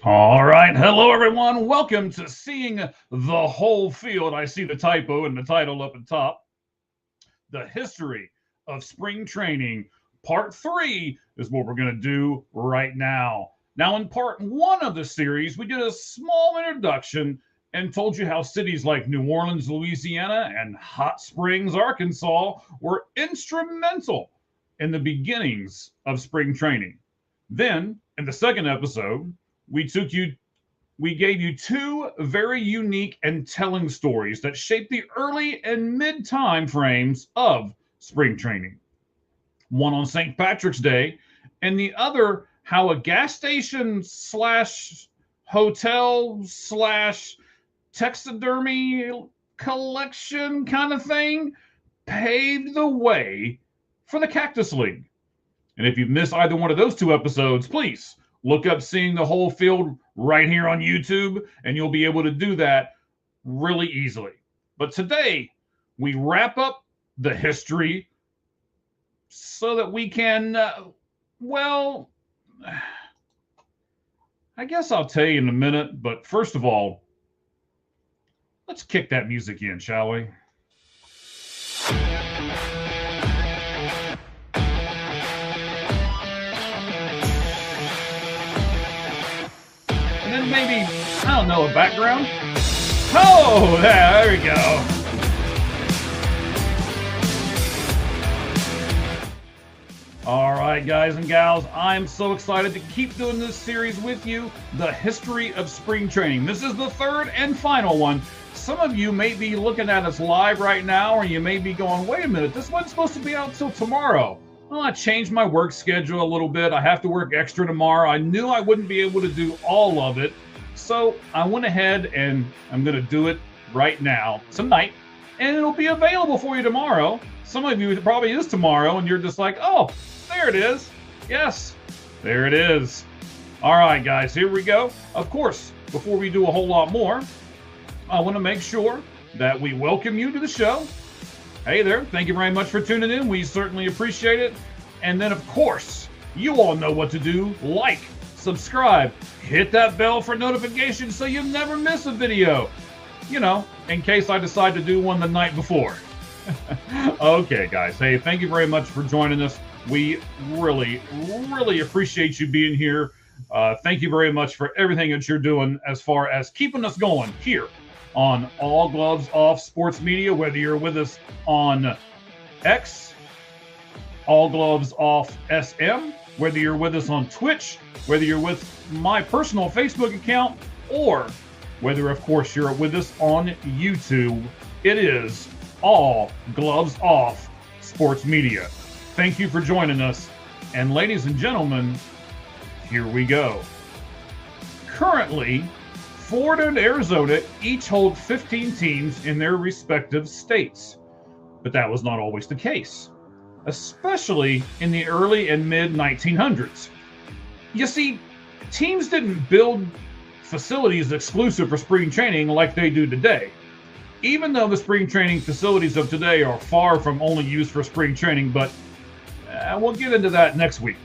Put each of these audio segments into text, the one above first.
All right. Hello, everyone. Welcome to Seeing the Whole Field. I see the typo in the title up at top. The history of spring training, part 3, is what we're going to do right now. Now, in part 1 of the series, we did a small introduction and told you how cities like New Orleans, Louisiana, and Hot Springs, Arkansas were instrumental in the beginnings of spring training. Then, in the second episode, we took you we gave you two very unique and telling stories that shaped the early and mid time frames of spring training. One on St. Patrick's Day, and the other how a gas station slash hotel slash taxidermy collection kind of thing paved the way for the Cactus League. And if you've missed either one of those two episodes, please look up Seeing the Whole Field right here on YouTube, and you'll be able to do that really easily. But today, we wrap up the history so that we can, I guess I'll tell you in a minute, but first of all, let's kick that music in, shall we? And then maybe, I don't know, a background? Oh, there we go. All right, guys and gals, I'm so excited to keep doing this series with you, The History of Spring Training. This is the third and final one. Some of you may be looking at us live right now, or you may be going, wait a minute, this wasn't supposed to be out till tomorrow. Well, I changed my work schedule a little bit. I have to work extra tomorrow. I knew I wouldn't be able to do all of it. So I went ahead and I'm going to do it right now, tonight, and it'll be available for you tomorrow. Some of you, it probably is tomorrow, and you're just like, oh, there it is. Yes, there it is. All right, guys, here we go. Of course, before we do a whole lot more, I want to make sure that we welcome you to the show. Hey there, thank you very much for tuning in. We certainly appreciate it. And then, of course, you all know what to do. Like, subscribe, hit that bell for notifications so you never miss a video. You know, in case I decide to do one the night before. Okay, guys. Hey, thank you very much for joining us. We really, really appreciate you being here. Thank you very much for everything that you're doing as far as keeping us going here on All Gloves Off Sports Media, whether you're with us on X, All Gloves Off SM, whether you're with us on Twitch, whether you're with my personal Facebook account, or whether, of course, you're with us on YouTube. It is All Gloves Off Sports Media. Thank you for joining us. And ladies and gentlemen, here we go. Currently, Florida and Arizona each hold 15 teams in their respective states. But that was not always the case, especially in the early and mid 1900s. You see, teams didn't build facilities exclusive for spring training like they do today. Even though the spring training facilities of today are far from only used for spring training, but we'll get into that next week.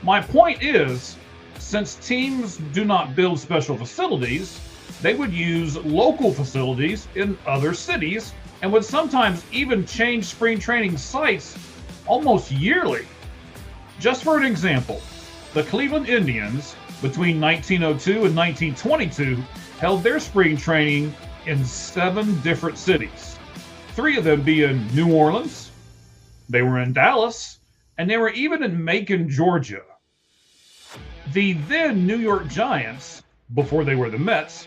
My point is, since teams do not build special facilities, they would use local facilities in other cities and would sometimes even change spring training sites almost yearly. Just for an example, the Cleveland Indians between 1902 and 1922 held their spring training in 7 different cities. 3 of them being New Orleans, they were in Dallas, and they were even in Macon, Georgia. The then New York Giants, before they were the Mets,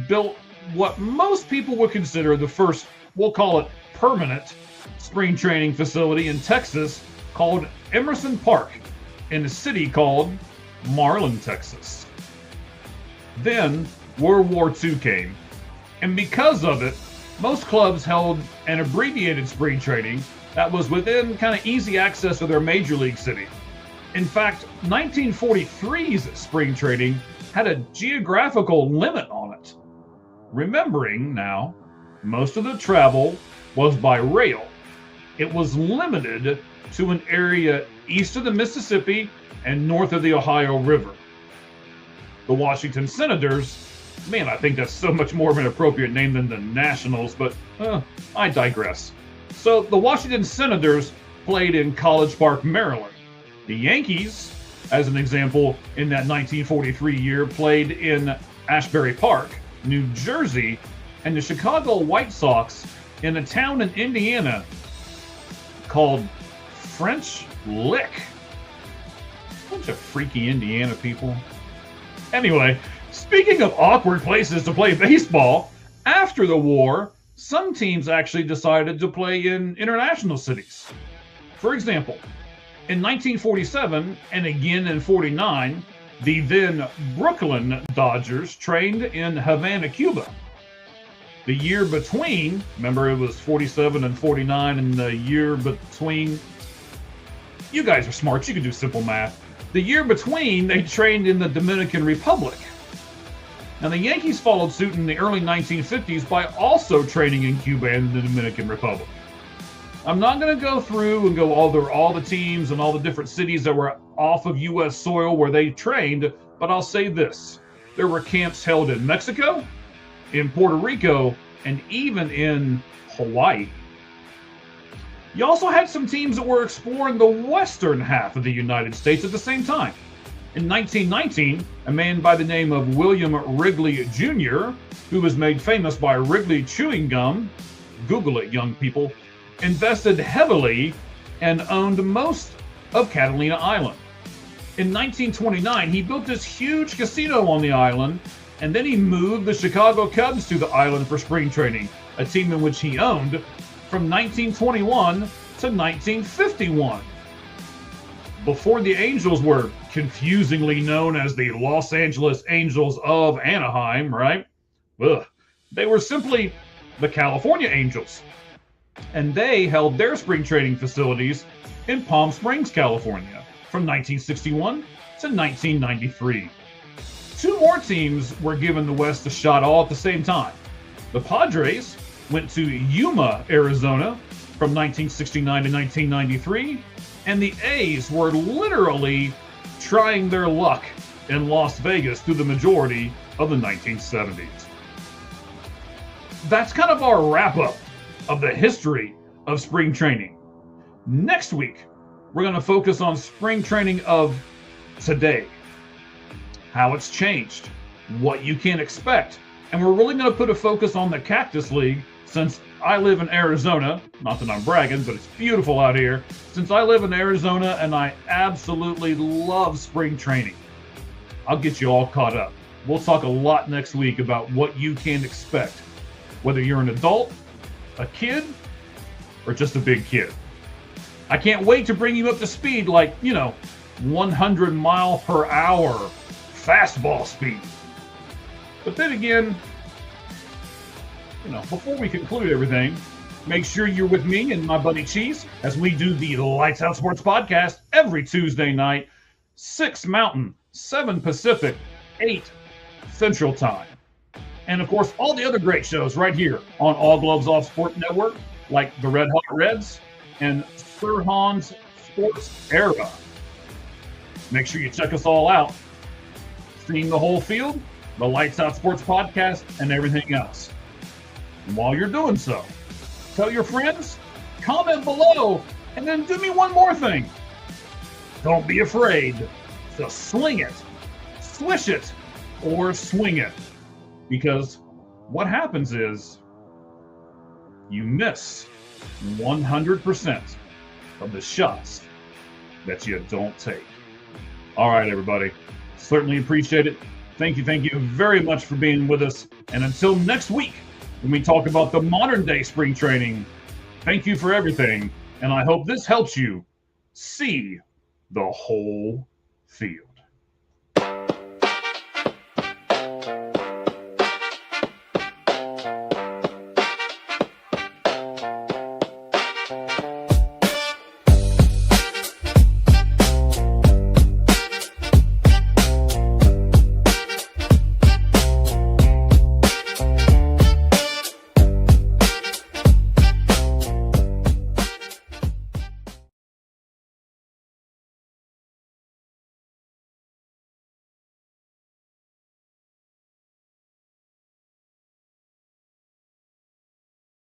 built what most people would consider the first, we'll call it permanent, spring training facility in Texas called Emerson Park in a city called Marlin, Texas. Then World War II came, and because of it, most clubs held an abbreviated spring training that was within kind of easy access to their major league city. In fact, 1943's spring training had a geographical limit on it. Remembering now, most of the travel was by rail. It was limited to an area east of the Mississippi and north of the Ohio River. the Washington Senators. Man, I think that's so much more of an appropriate name than the Nationals, but I digress. So the Washington Senators played in College Park, Maryland. The Yankees, as an example, in that 1943 year, played in Ashbury Park, New Jersey, and the Chicago White Sox in a town in Indiana called French Lick. Bunch of freaky Indiana people. Anyway, speaking of awkward places to play baseball, after the war, some teams actually decided to play in international cities. For example, in 1947 and again in 49, the then Brooklyn Dodgers trained in Havana, Cuba. The year between, remember it was 47 and 49, and the year between, you guys are smart, you can do simple math. The year between, they trained in the Dominican Republic. Now, the Yankees followed suit in the early 1950s by also training in Cuba and the Dominican Republic. I'm not going to go through and go over all the teams and all the different cities that were off of U.S. soil where they trained, but I'll say this. There were camps held in Mexico, in Puerto Rico, and even in Hawaii. You also had some teams that were exploring the western half of the United States at the same time. In 1919, a man by the name of William Wrigley Jr., who was made famous by Wrigley chewing gum, Google it, young people, invested heavily and owned most of Catalina Island. In 1929, he built this huge casino on the island, and then he moved the Chicago Cubs to the island for spring training, a team in which he owned from 1921 to 1951. Before the Angels were confusingly known as the Los Angeles Angels of Anaheim, right? They were simply the California Angels. And they held their spring training facilities in Palm Springs, California, from 1961 to 1993. Two more teams were given the West a shot all at the same time. The Padres went to Yuma, Arizona, from 1969 to 1993, and the A's were literally trying their luck in Las Vegas through the majority of the 1970s. That's kind of our wrap-up of the history of spring training. Next week, we're going to focus on spring training of today, how it's changed, what you can expect, and we're really going to put a focus on the Cactus League since I live in Arizona. Not that I'm bragging, but it's beautiful out here. Since I live in Arizona and I absolutely love spring training, I'll get you all caught up. We'll talk a lot next week about what you can expect, whether you're an adult, a kid, or just a big kid. I can't wait to bring you up to speed, like, 100 mile per hour fastball speed. But then again, before we conclude everything, make sure you're with me and my buddy Cheese as we do the Lights Out Sports Podcast every Tuesday night, 6 Mountain, 7 Pacific, 8 Central Time. And of course, all the other great shows right here on All Gloves Off Sport Network, like the Red Hot Reds and Sir Hans Sports Era. Make sure you check us all out. Seeing the whole field, the Lights Out Sports Podcast, and everything else. And while you're doing so, tell your friends, comment below, and then do me one more thing. Don't be afraid to sling it, swish it, or swing it. Because what happens is you miss 100% of the shots that you don't take. All right, everybody. Certainly appreciate it. Thank you very much for being with us. And until next week, when we talk about the modern day spring training, thank you for everything. And I hope this helps you see the whole field.